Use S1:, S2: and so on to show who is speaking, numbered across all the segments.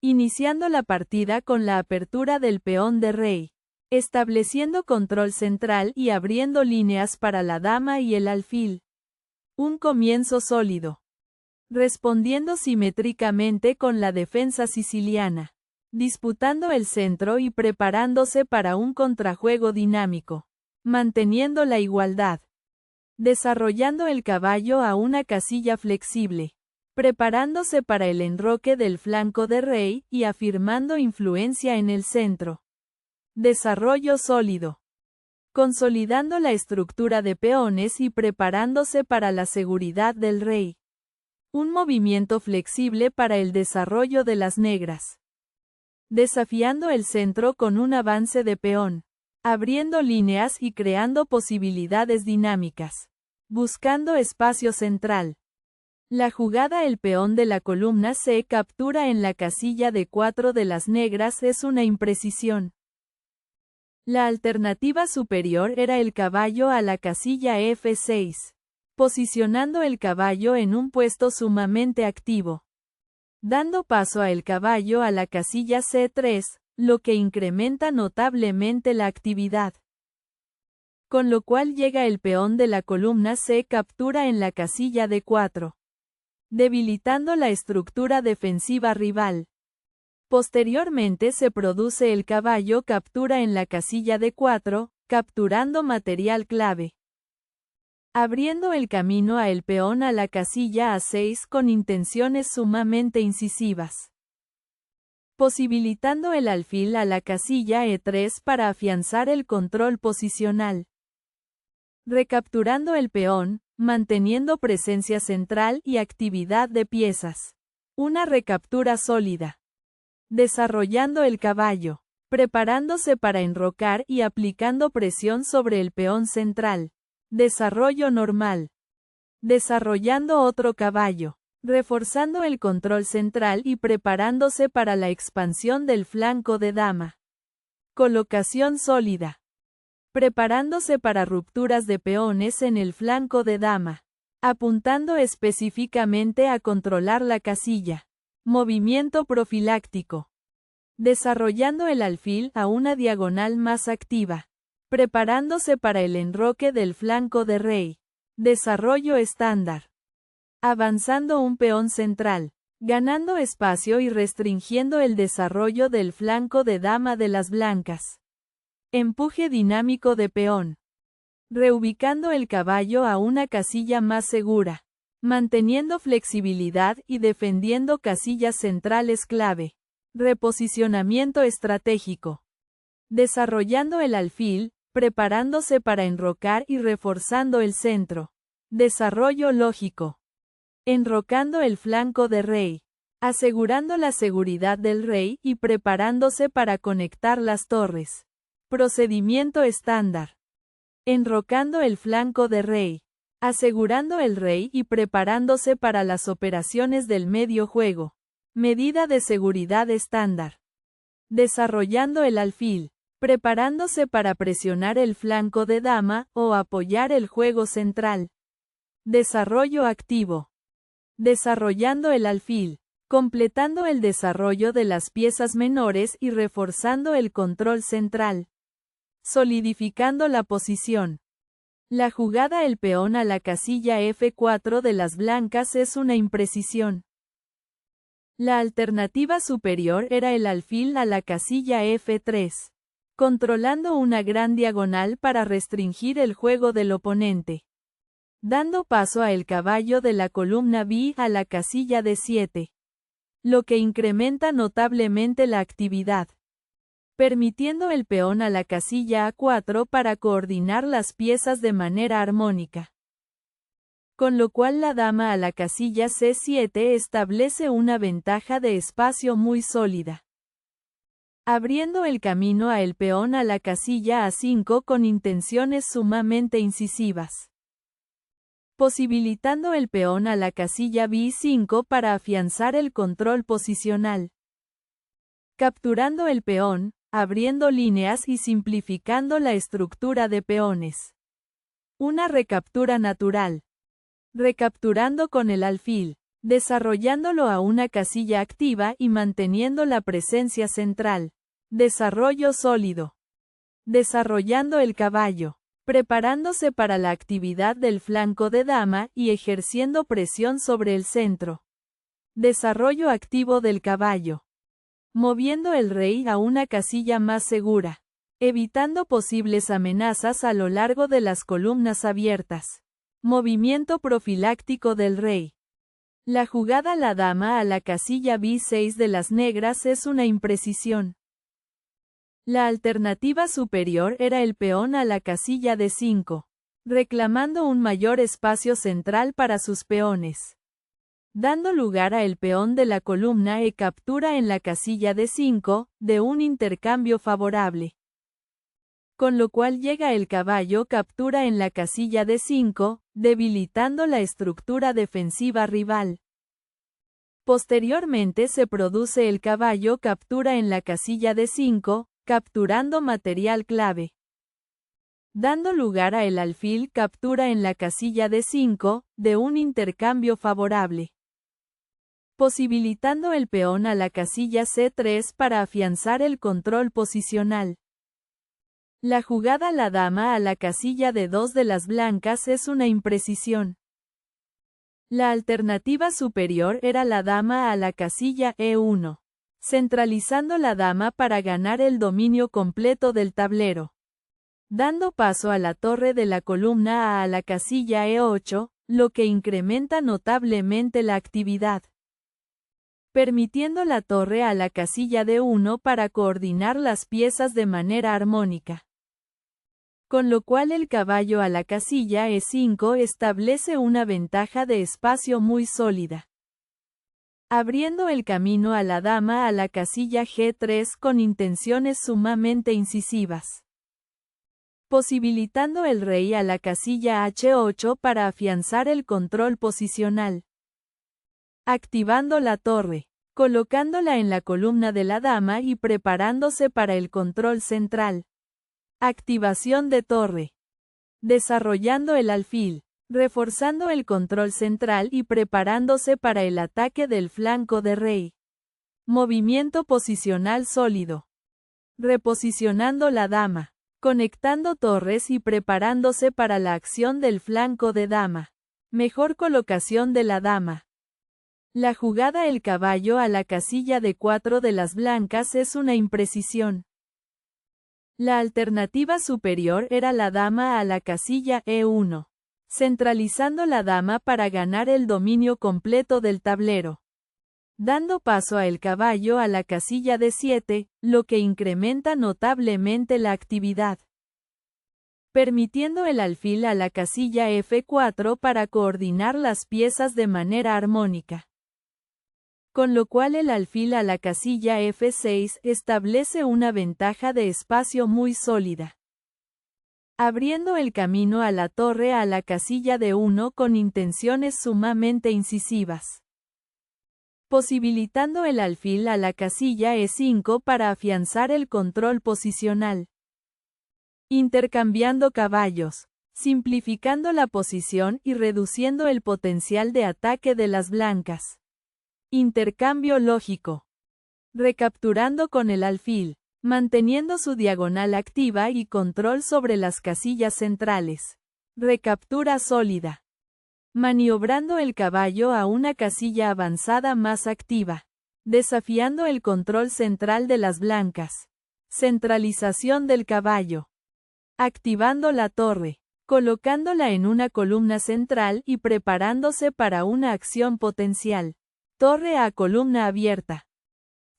S1: iniciando la partida con la apertura del peón de rey, estableciendo control central y abriendo líneas para la dama y el alfil. Un comienzo sólido. Respondiendo simétricamente con la defensa siciliana, disputando el centro y preparándose para un contrajuego dinámico, manteniendo la igualdad, desarrollando el caballo a una casilla flexible, preparándose para el enroque del flanco de rey y afirmando influencia en el centro. Desarrollo sólido. Consolidando la estructura de peones y preparándose para la seguridad del rey. Un movimiento flexible para el desarrollo de las negras. Desafiando el centro con un avance de peón. Abriendo líneas y creando posibilidades dinámicas. Buscando espacio central. La jugada el peón de la columna C captura en la casilla de 4 de las negras es una imprecisión. La alternativa superior era el caballo a la casilla F6. Posicionando el caballo en un puesto sumamente activo. Dando paso a el caballo a la casilla C3, lo que incrementa notablemente la actividad. Con lo cual llega el peón de la columna C captura en la casilla D4. Debilitando la estructura defensiva rival. Posteriormente se produce el caballo captura en la casilla D4, capturando material clave. Abriendo el camino a el peón a la casilla A6 con intenciones sumamente incisivas. Posibilitando el alfil a la casilla E3 para afianzar el control posicional. Recapturando el peón, manteniendo presencia central y actividad de piezas. Una recaptura sólida. Desarrollando el caballo. Preparándose para enrocar y aplicando presión sobre el peón central. Desarrollo normal. Desarrollando otro caballo. Reforzando el control central y preparándose para la expansión del flanco de dama. Colocación sólida. Preparándose para rupturas de peones en el flanco de dama. Apuntando específicamente a controlar la casilla. Movimiento profiláctico. Desarrollando el alfil a una diagonal más activa. Preparándose para el enroque del flanco de rey. Desarrollo estándar. Avanzando un peón central. Ganando espacio y restringiendo el desarrollo del flanco de dama de las blancas. Empuje dinámico de peón. Reubicando el caballo a una casilla más segura. Manteniendo flexibilidad y defendiendo casillas centrales clave. Reposicionamiento estratégico. Desarrollando el alfil, preparándose para enrocar y reforzando el centro. Desarrollo lógico. Enrocando el flanco de rey. Asegurando la seguridad del rey y preparándose para conectar las torres. Procedimiento estándar. Enrocando el flanco de rey. Asegurando el rey y preparándose para las operaciones del medio juego. Medida de seguridad estándar. Desarrollando el alfil. Preparándose para presionar el flanco de dama o apoyar el juego central. Desarrollo activo. Desarrollando el alfil. Completando el desarrollo de las piezas menores y reforzando el control central. Solidificando la posición. La jugada el peón a la casilla F4 de las blancas es una imprecisión. La alternativa superior era el alfil a la casilla F3. Controlando una gran diagonal para restringir el juego del oponente. Dando paso a el caballo de la columna B a la casilla D7. Lo que incrementa notablemente la actividad. Permitiendo el peón a la casilla A4 para coordinar las piezas de manera armónica. Con lo cual la dama a la casilla C7 establece una ventaja de espacio muy sólida. Abriendo el camino a el peón a la casilla A5 con intenciones sumamente incisivas. Posibilitando el peón a la casilla B5 para afianzar el control posicional. Capturando el peón, abriendo líneas y simplificando la estructura de peones. Una recaptura natural. Recapturando con el alfil. desarrollándolo a una casilla activa y manteniendo la presencia central. Desarrollo sólido. Desarrollando el caballo, preparándose para la actividad del flanco de dama y ejerciendo presión sobre el centro. Desarrollo activo del caballo. Moviendo el rey a una casilla más segura, evitando posibles amenazas a lo largo de las columnas abiertas. Movimiento profiláctico del rey. La jugada la dama a la casilla B6 de las negras es una imprecisión. La alternativa superior era el peón a la casilla D5, reclamando un mayor espacio central para sus peones. Dando lugar a el peón de la columna E captura en la casilla D5, de un intercambio favorable. Con lo cual llega el caballo captura en la casilla D5, debilitando la estructura defensiva rival. Posteriormente se produce el caballo captura en la casilla D5, capturando material clave. Dando lugar a el alfil captura en la casilla D5, de un intercambio favorable. Posibilitando el peón a la casilla C3 para afianzar el control posicional. La jugada la dama a la casilla D2 de las blancas es una imprecisión. La alternativa superior era la dama a la casilla E1, centralizando la dama para ganar el dominio completo del tablero. Dando paso a la torre de la columna A a la casilla E8, lo que incrementa notablemente la actividad. Permitiendo la torre a la casilla D1 para coordinar las piezas de manera armónica. Con lo cual el caballo a la casilla E5 establece una ventaja de espacio muy sólida. Abriendo el camino a la dama a la casilla G3 con intenciones sumamente incisivas. Posibilitando el rey a la casilla H8 para afianzar el control posicional. Activando la torre, colocándola en la columna de la dama y preparándose para el control central. Activación de torre. Desarrollando el alfil, reforzando el control central y preparándose para el ataque del flanco de rey. Movimiento posicional sólido. Reposicionando la dama, conectando torres y preparándose para la acción del flanco de dama. Mejor colocación de la dama. La jugada el caballo a la casilla D4 de las blancas es una imprecisión. La alternativa superior era la dama a la casilla E1, centralizando la dama para ganar el dominio completo del tablero. Dando paso a el caballo a la casilla D7, lo que incrementa notablemente la actividad. Permitiendo el alfil a la casilla F4 para coordinar las piezas de manera armónica. Con lo cual el alfil a la casilla F6 establece una ventaja de espacio muy sólida. Abriendo el camino a la torre a la casilla D1 con intenciones sumamente incisivas. Posibilitando el alfil a la casilla E5 para afianzar el control posicional. Intercambiando caballos, simplificando la posición y reduciendo el potencial de ataque de las blancas. Intercambio lógico. Recapturando con el alfil, manteniendo su diagonal activa y control sobre las casillas centrales. Recaptura sólida. Maniobrando el caballo a una casilla avanzada más activa. Desafiando el control central de las blancas. Centralización del caballo. Activando la torre, colocándola en una columna central y preparándose para una acción potencial. Torre a columna abierta.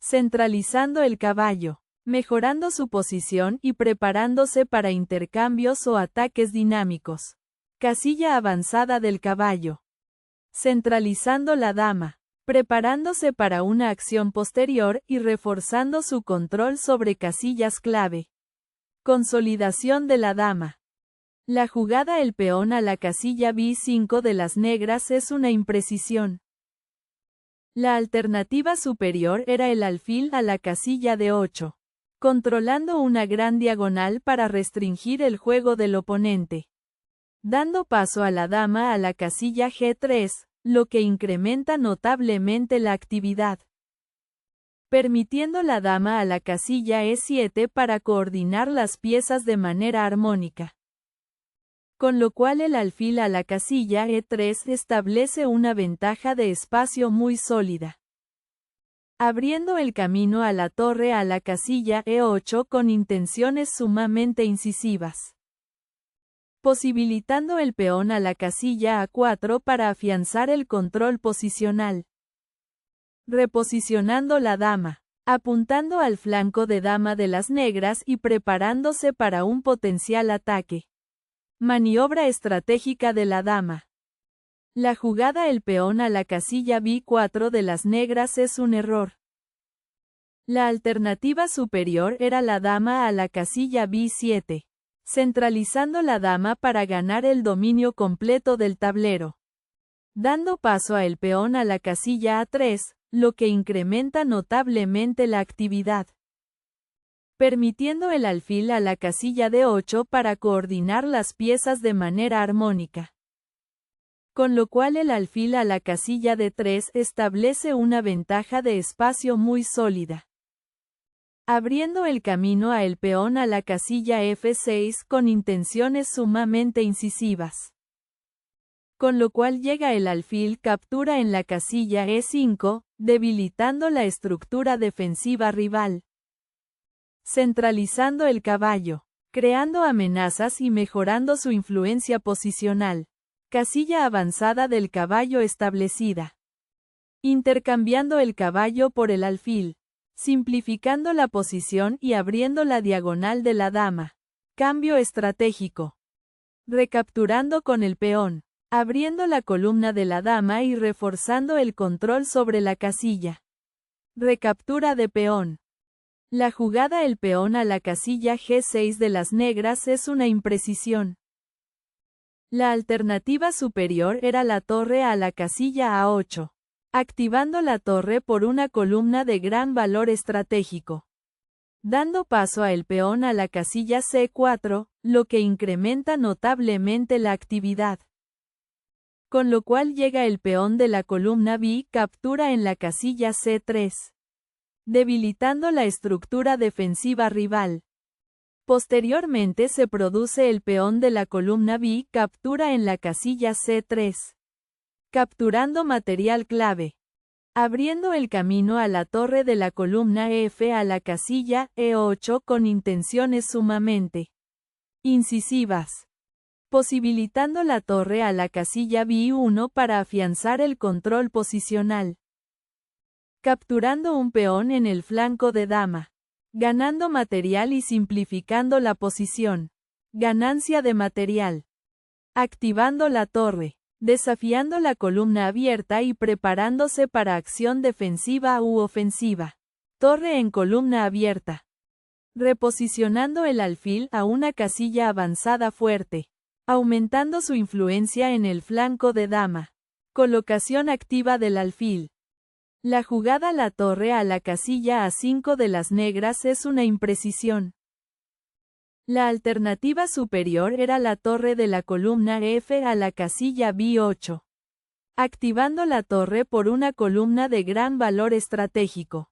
S1: Centralizando el caballo, mejorando su posición y preparándose para intercambios o ataques dinámicos. Casilla avanzada del caballo. Centralizando la dama, preparándose para una acción posterior y reforzando su control sobre casillas clave. Consolidación de la dama. La jugada el peón a la casilla B5 de las negras es una imprecisión. La alternativa superior era el alfil a la casilla D8, controlando una gran diagonal para restringir el juego del oponente. Dando paso a la dama a la casilla G3, lo que incrementa notablemente la actividad. Permitiendo la dama a la casilla E7 para coordinar las piezas de manera armónica. Con lo cual el alfil a la casilla E3 establece una ventaja de espacio muy sólida. Abriendo el camino a la torre a la casilla E8 con intenciones sumamente incisivas. Posibilitando el peón a la casilla A4 para afianzar el control posicional. Reposicionando la dama, apuntando al flanco de dama de las negras y preparándose para un potencial ataque. Maniobra estratégica de la dama. La jugada el peón a la casilla B4 de las negras es un error. La alternativa superior era la dama a la casilla B7, centralizando la dama para ganar el dominio completo del tablero. Dando paso a el peón a la casilla A3, lo que incrementa notablemente la actividad. Permitiendo el alfil a la casilla D8 para coordinar las piezas de manera armónica. Con lo cual el alfil a la casilla D3 establece una ventaja de espacio muy sólida. Abriendo el camino a el peón a la casilla F6 con intenciones sumamente incisivas. Con lo cual llega el alfil captura en la casilla E5, debilitando la estructura defensiva rival. Centralizando el caballo, creando amenazas y mejorando su influencia posicional. Casilla avanzada del caballo establecida. Intercambiando el caballo por el alfil. Simplificando la posición y abriendo la diagonal de la dama. Cambio estratégico. Recapturando con el peón. Abriendo la columna de la dama y reforzando el control sobre la casilla. Recaptura de peón. La jugada el peón a la casilla G6 de las negras es una imprecisión. La alternativa superior era la torre a la casilla A8, activando la torre por una columna de gran valor estratégico. Dando paso a el peón a la casilla C4, lo que incrementa notablemente la actividad. Con lo cual llega el peón de la columna B, captura en la casilla C3. Debilitando la estructura defensiva rival. Posteriormente se produce el peón de la columna B, captura en la casilla C3. Capturando material clave. Abriendo el camino a la torre de la columna F a la casilla E8 con intenciones sumamente incisivas. Posibilitando la torre a la casilla B1 para afianzar el control posicional. Capturando un peón en el flanco de dama. Ganando material y simplificando la posición. Ganancia de material. Activando la torre. Desafiando la columna abierta y preparándose para acción defensiva u ofensiva. Torre en columna abierta. Reposicionando el alfil a una casilla avanzada fuerte. Aumentando su influencia en el flanco de dama. Colocación activa del alfil. La jugada la torre a la casilla A5 de las negras es una imprecisión. La alternativa superior era la torre de la columna F a la casilla B8. Activando la torre por una columna de gran valor estratégico.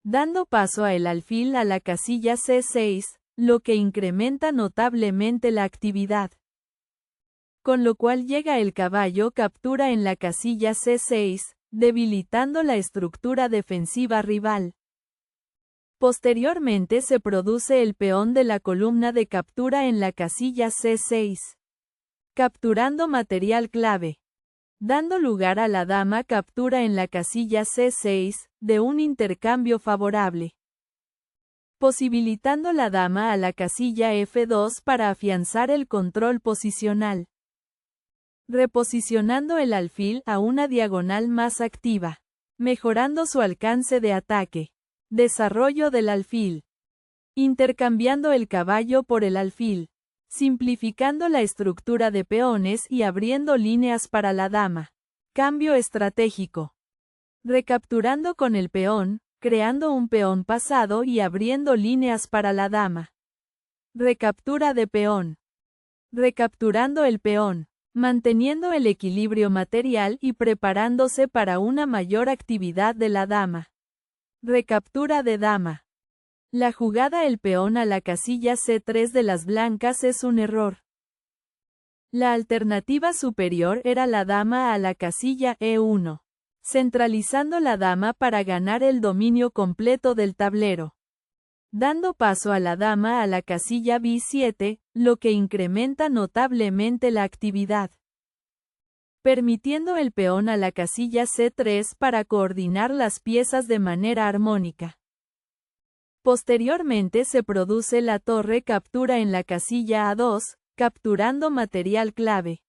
S1: Dando paso a el alfil a la casilla C6, lo que incrementa notablemente la actividad. Con lo cual llega el caballo captura en la casilla C6, debilitando la estructura defensiva rival. Posteriormente se produce el peón de la columna de captura en la casilla C6. Capturando material clave. Dando lugar a la dama captura en la casilla C6, de un intercambio favorable. Posibilitando la dama a la casilla F2 para afianzar el control posicional. Reposicionando el alfil a una diagonal más activa. Mejorando su alcance de ataque. Desarrollo del alfil. Intercambiando el caballo por el alfil. Simplificando la estructura de peones y abriendo líneas para la dama. Cambio estratégico. Recapturando con el peón, creando un peón pasado y abriendo líneas para la dama. Recaptura de peón. Recapturando el peón. manteniendo el equilibrio material y preparándose para una mayor actividad de la dama. Recaptura de dama. La jugada el peón a la casilla C3 de las blancas es un error. La alternativa superior era la dama a la casilla E1, centralizando la dama para ganar el dominio completo del tablero. Dando paso a la dama a la casilla B7, lo que incrementa notablemente la actividad. Permitiendo el peón a la casilla C3 para coordinar las piezas de manera armónica. Posteriormente se produce la torre captura en la casilla A2, capturando material clave.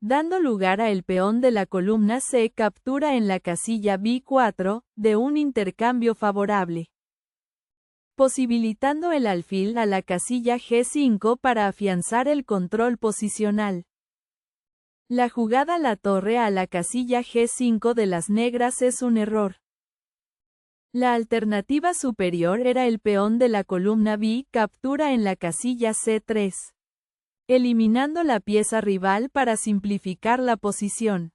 S1: Dando lugar a el peón de la columna C captura en la casilla B4, de un intercambio favorable. Posibilitando el alfil a la casilla G5 para afianzar el control posicional. La jugada la torre a la casilla G5 de las negras es un error. La alternativa superior era el peón de la columna B captura en la casilla C3, eliminando la pieza rival para simplificar la posición.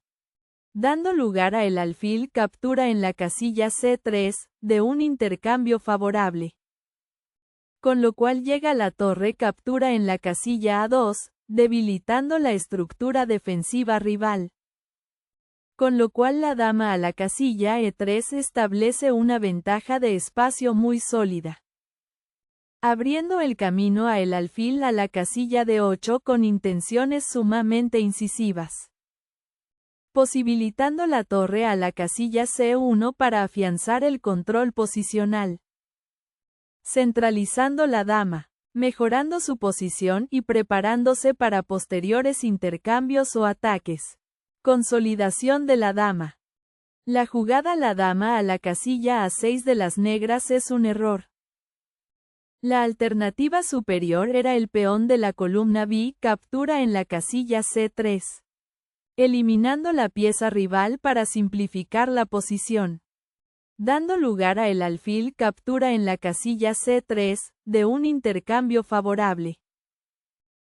S1: Dando lugar a el alfil captura en la casilla C3, de un intercambio favorable. Con lo cual llega la torre captura en la casilla A2, debilitando la estructura defensiva rival. Con lo cual la dama a la casilla E3 establece una ventaja de espacio muy sólida. Abriendo el camino a el alfil a la casilla D8 con intenciones sumamente incisivas. Posibilitando la torre a la casilla C1 para afianzar el control posicional. Centralizando la dama, mejorando su posición y preparándose para posteriores intercambios o ataques. Consolidación de la dama. La jugada la dama a la casilla A6 de las negras es un error. La alternativa superior era el peón de la columna B captura en la casilla C3, eliminando la pieza rival para simplificar la posición. Dando lugar a el alfil captura en la casilla C3, de un intercambio favorable.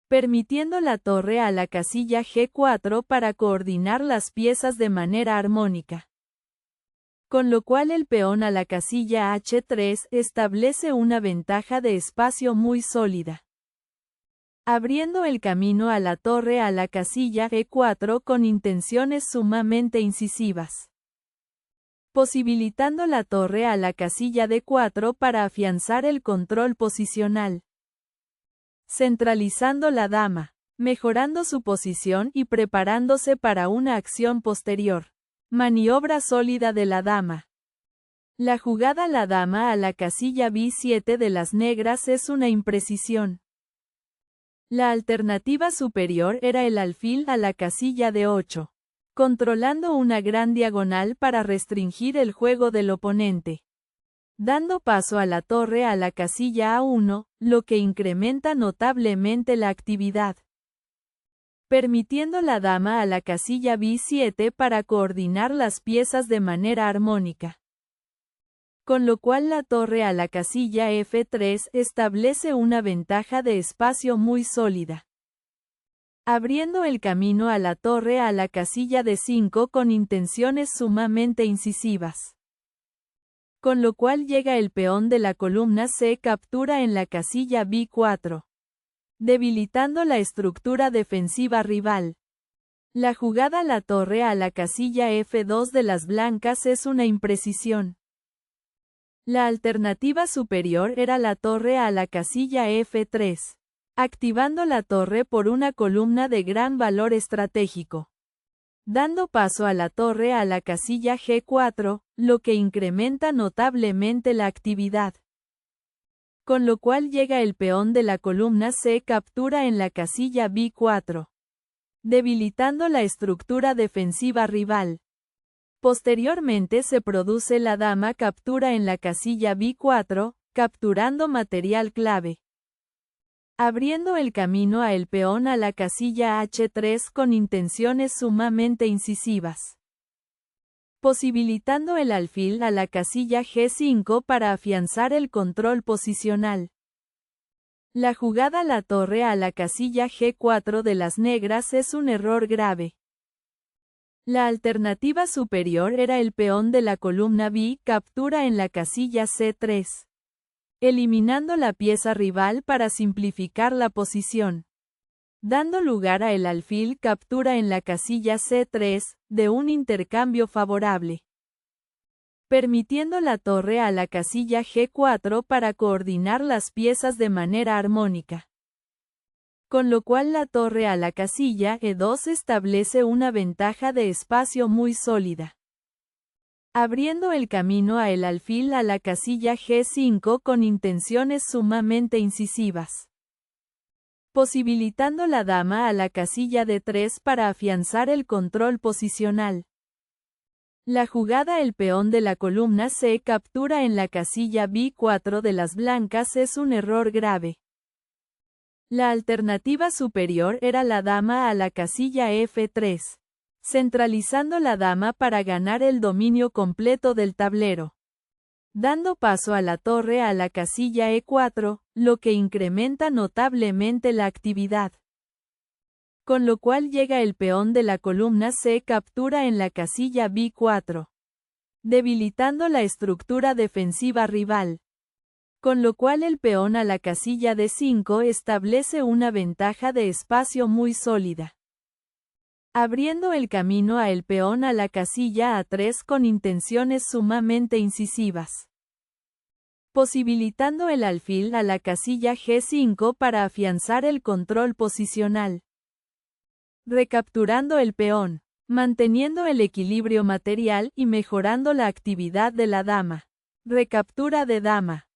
S1: Permitiendo la torre a la casilla G4 para coordinar las piezas de manera armónica. Con lo cual el peón a la casilla H3 establece una ventaja de espacio muy sólida. Abriendo el camino a la torre a la casilla E4 con intenciones sumamente incisivas. Posibilitando la torre a la casilla D4 para afianzar el control posicional. Centralizando la dama, mejorando su posición y preparándose para una acción posterior. Maniobra sólida de la dama. La jugada la dama a la casilla B7 de las negras es una imprecisión. La alternativa superior era el alfil a la casilla D8, controlando una gran diagonal para restringir el juego del oponente. Dando paso a la torre a la casilla A1, lo que incrementa notablemente la actividad. Permitiendo la dama a la casilla B7 para coordinar las piezas de manera armónica. Con lo cual la torre a la casilla F3 establece una ventaja de espacio muy sólida. Abriendo el camino a la torre a la casilla D5 con intenciones sumamente incisivas. Con lo cual llega el peón de la columna C captura en la casilla B4. Debilitando la estructura defensiva rival. La jugada la torre a la casilla F2 de las blancas es una imprecisión. La alternativa superior era la torre a la casilla F3, activando la torre por una columna de gran valor estratégico. Dando paso a la torre a la casilla G4, lo que incrementa notablemente la actividad. Con lo cual llega el peón de la columna C captura en la casilla B4, debilitando la estructura defensiva rival. Posteriormente se produce la dama captura en la casilla B4, capturando material clave. Abriendo el camino a el peón a la casilla H3 con intenciones sumamente incisivas. Posibilitando el alfil a la casilla G5 para afianzar el control posicional. La jugada la torre a la casilla G4 de las negras es un error grave. La alternativa superior era el peón de la columna B captura en la casilla C3, eliminando la pieza rival para simplificar la posición, dando lugar a el alfil captura en la casilla C3, de un intercambio favorable, permitiendo la torre a la casilla G4 para coordinar las piezas de manera armónica. Con lo cual la torre a la casilla E2 establece una ventaja de espacio muy sólida, abriendo el camino a el alfil a la casilla G5 con intenciones sumamente incisivas, posibilitando la dama a la casilla D3 para afianzar el control posicional. La jugada el peón de la columna C captura en la casilla B4 de las blancas es un error grave. La alternativa superior era la dama a la casilla F3, centralizando la dama para ganar el dominio completo del tablero, dando paso a la torre a la casilla E4, lo que incrementa notablemente la actividad. Con lo cual llega el peón de la columna C captura en la casilla B4, debilitando la estructura defensiva rival. Con lo cual el peón a la casilla D5 establece una ventaja de espacio muy sólida, abriendo el camino a el peón a la casilla A3 con intenciones sumamente incisivas, posibilitando el alfil a la casilla G5 para afianzar el control posicional, recapturando el peón, manteniendo el equilibrio material y mejorando la actividad de la dama. Recaptura de dama,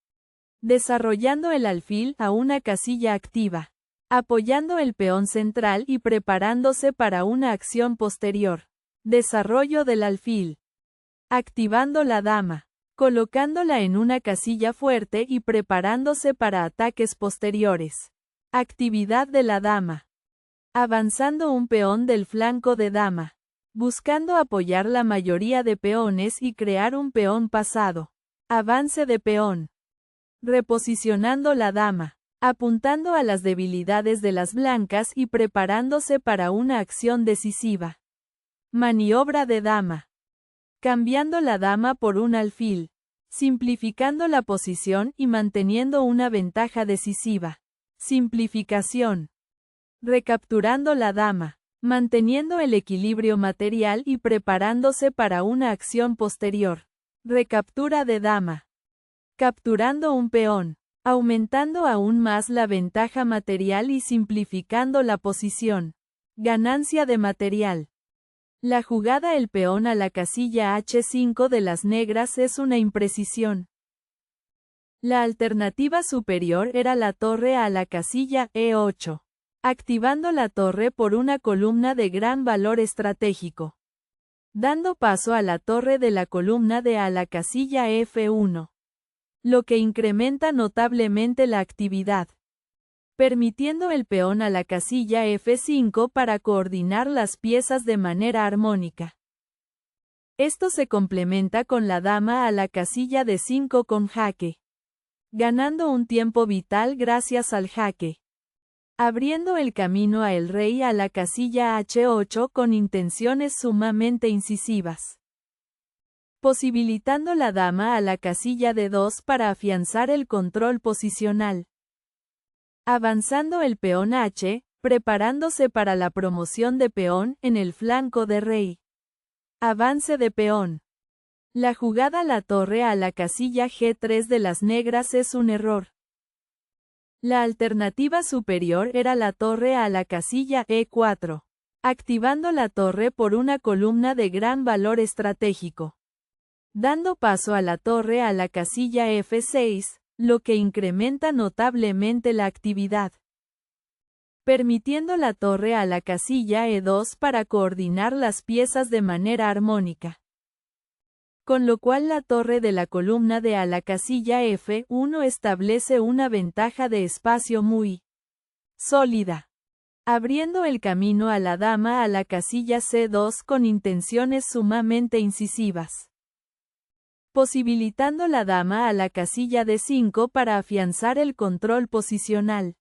S1: desarrollando el alfil a una casilla activa, apoyando el peón central y preparándose para una acción posterior. Desarrollo del alfil, activando la dama, colocándola en una casilla fuerte y preparándose para ataques posteriores. Actividad de la dama, avanzando un peón del flanco de dama, buscando apoyar la mayoría de peones y crear un peón pasado. Avance de peón, reposicionando la dama, apuntando a las debilidades de las blancas y preparándose para una acción decisiva. Maniobra de dama, cambiando la dama por un alfil, simplificando la posición y manteniendo una ventaja decisiva. Simplificación, recapturando la dama, manteniendo el equilibrio material y preparándose para una acción posterior. Recaptura de dama, capturando un peón, aumentando aún más la ventaja material y simplificando la posición. Ganancia de material. La jugada el peón a la casilla H5 de las negras es una imprecisión. La alternativa superior era la torre a la casilla E8, activando la torre por una columna de gran valor estratégico, dando paso a la torre de la columna D a la casilla F1. Lo que incrementa notablemente la actividad, permitiendo el peón a la casilla F5 para coordinar las piezas de manera armónica. Esto se complementa con la dama a la casilla D5 con jaque, ganando un tiempo vital gracias al jaque, abriendo el camino a el rey a la casilla H8 con intenciones sumamente incisivas, posibilitando la dama a la casilla D2 para afianzar el control posicional. Avanzando el peón H, preparándose para la promoción de peón en el flanco de rey. Avance de peón. La jugada la torre a la casilla G3 de las negras es un error. La alternativa superior era la torre a la casilla E4, activando la torre por una columna de gran valor estratégico, dando paso a la torre a la casilla F6, lo que incrementa notablemente la actividad, permitiendo la torre a la casilla E2 para coordinar las piezas de manera armónica. Con lo cual la torre de la columna D a la casilla F1 establece una ventaja de espacio muy sólida, abriendo el camino a la dama a la casilla C2 con intenciones sumamente incisivas. posibilitando la dama a la casilla D5 para afianzar el control posicional.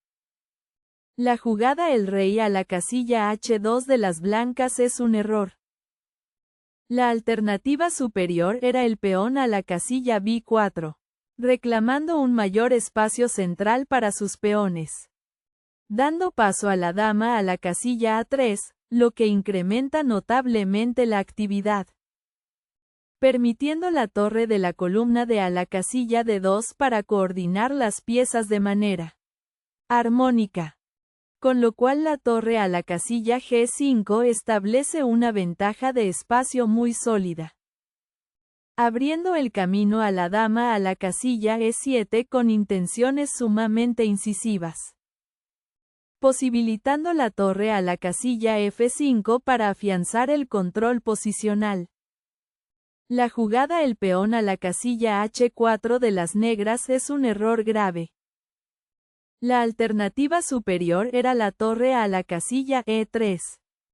S1: La jugada el rey a la casilla H2 de las blancas es un error. La alternativa superior era el peón a la casilla B4, reclamando un mayor espacio central para sus peones. Dando paso a la dama a la casilla A3, lo que incrementa notablemente la actividad. Permitiendo la torre de la columna D a la casilla D2 para coordinar las piezas de manera armónica. Con lo cual la torre a la casilla G5 establece una ventaja de espacio muy sólida. Abriendo el camino a la dama a la casilla E7 con intenciones sumamente incisivas. Posibilitando la torre a la casilla F5 para afianzar el control posicional. La jugada el peón a la casilla H4 de las negras es un error grave. La alternativa superior era la torre a la casilla E3,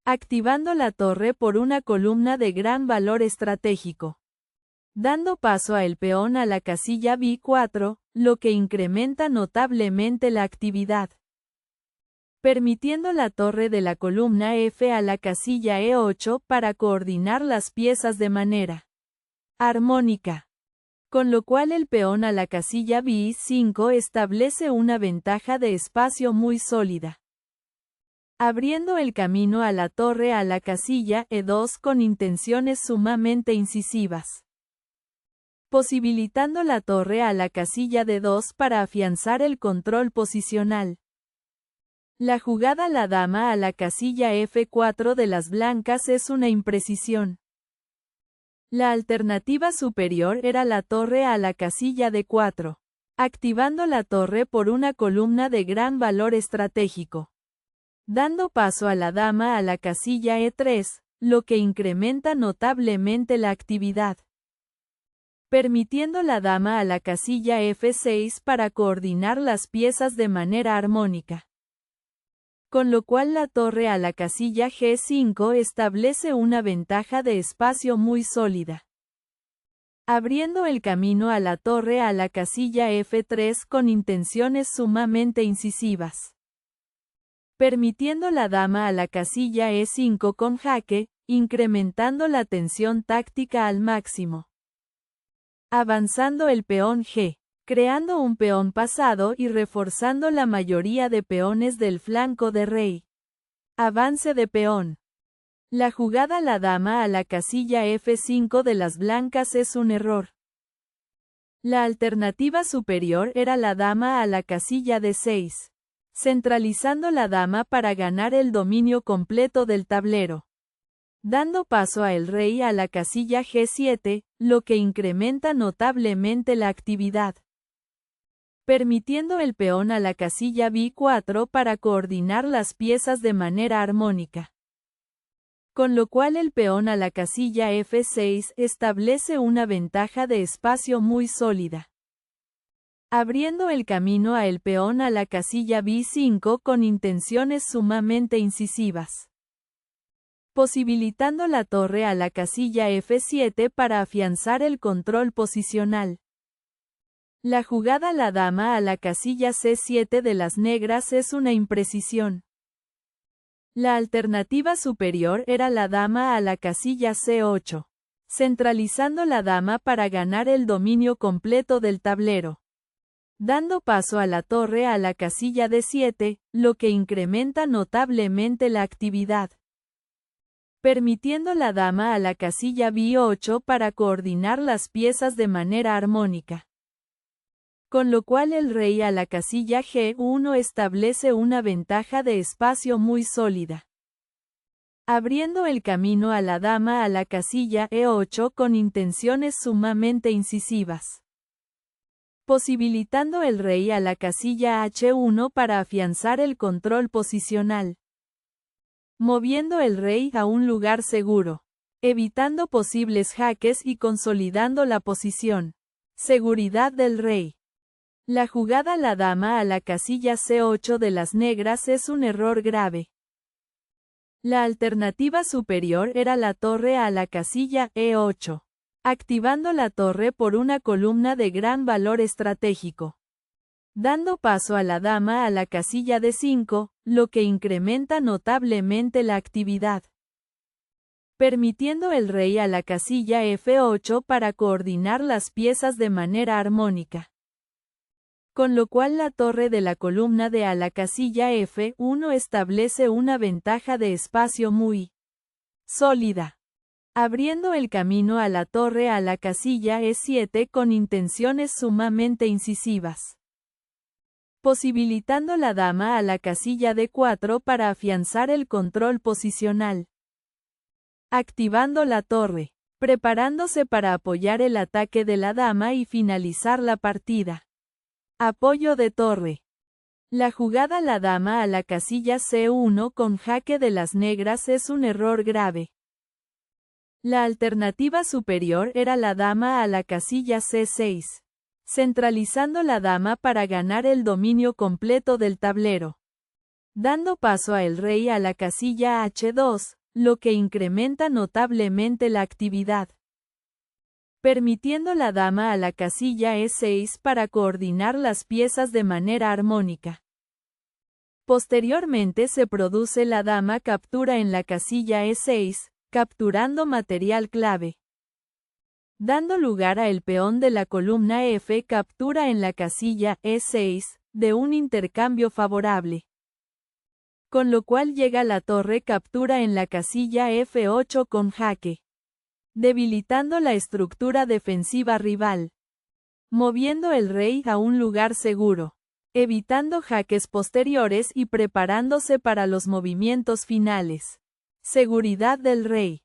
S1: activando la torre por una columna de gran valor estratégico. Dando paso a el peón a la casilla B4, lo que incrementa notablemente la actividad. Permitiendo la torre de la columna F a la casilla E8 para coordinar las piezas de manera armónica. Con lo cual el peón a la casilla B5 establece una ventaja de espacio muy sólida. Abriendo el camino a la torre a la casilla E2 con intenciones sumamente incisivas. Posibilitando la torre a la casilla D2 para afianzar el control posicional. La jugada la dama a la casilla F4 de las blancas es una imprecisión. La alternativa superior era la torre a la casilla D4, activando la torre por una columna de gran valor estratégico. Dando paso a la dama a la casilla E3, lo que incrementa notablemente la actividad. Permitiendo la dama a la casilla F6 para coordinar las piezas de manera armónica. Con lo cual la torre a la casilla G5 establece una ventaja de espacio muy sólida. Abriendo el camino a la torre a la casilla F3 con intenciones sumamente incisivas. Permitiendo la dama a la casilla E5 con jaque, incrementando la tensión táctica al máximo. Avanzando el peón G. Creando un peón pasado y reforzando la mayoría de peones del flanco de rey. Avance de peón. La jugada la dama a la casilla F5 de las blancas es un error. La alternativa superior era la dama a la casilla D6, centralizando la dama para ganar el dominio completo del tablero. Dando paso a el rey a la casilla G7, lo que incrementa notablemente la actividad. Permitiendo el peón a la casilla B4 para coordinar las piezas de manera armónica. Con lo cual el peón a la casilla F6 establece una ventaja de espacio muy sólida. Abriendo el camino a el peón a la casilla B5 con intenciones sumamente incisivas. Posibilitando la torre a la casilla F7 para afianzar el control posicional. La jugada la dama a la casilla C7 de las negras es una imprecisión. La alternativa superior era la dama a la casilla C8, centralizando la dama para ganar el dominio completo del tablero. Dando paso a la torre a la casilla D7, lo que incrementa notablemente la actividad. Permitiendo la dama a la casilla B8 para coordinar las piezas de manera armónica. Con lo cual el rey a la casilla G1 establece una ventaja de espacio muy sólida. Abriendo el camino a la dama a la casilla E8 con intenciones sumamente incisivas. Posibilitando el rey a la casilla H1 para afianzar el control posicional. Moviendo el rey a un lugar seguro. Evitando posibles jaques y consolidando la posición. Seguridad del rey. La jugada la dama a la casilla C8 de las negras es un error grave. La alternativa superior era la torre a la casilla E8, activando la torre por una columna de gran valor estratégico. Dando paso a la dama a la casilla D5, lo que incrementa notablemente la actividad. Permitiendo el rey a la casilla F8 para coordinar las piezas de manera armónica. Con lo cual la torre de la columna D a la casilla F1 establece una ventaja de espacio muy sólida, abriendo el camino a la torre a la casilla E7 con intenciones sumamente incisivas. Posibilitando la dama a la casilla D4 para afianzar el control posicional. Activando la torre, preparándose para apoyar el ataque de la dama y finalizar la partida. Apoyo de torre. La jugada la dama a la casilla C1 con jaque de las negras es un error grave. La alternativa superior era la dama a la casilla C6, centralizando la dama para ganar el dominio completo del tablero. Dando paso a el rey a la casilla H2, lo que incrementa notablemente la actividad. Permitiendo la dama a la casilla E6 para coordinar las piezas de manera armónica. Posteriormente se produce la dama captura en la casilla E6, capturando material clave. Dando lugar a el peón de la columna F captura en la casilla E6, de un intercambio favorable. Con lo cual llega la torre captura en la casilla F8 con jaque, debilitando la estructura defensiva rival. Moviendo el rey a un lugar seguro, evitando jaques posteriores y preparándose para los movimientos finales. Seguridad del rey.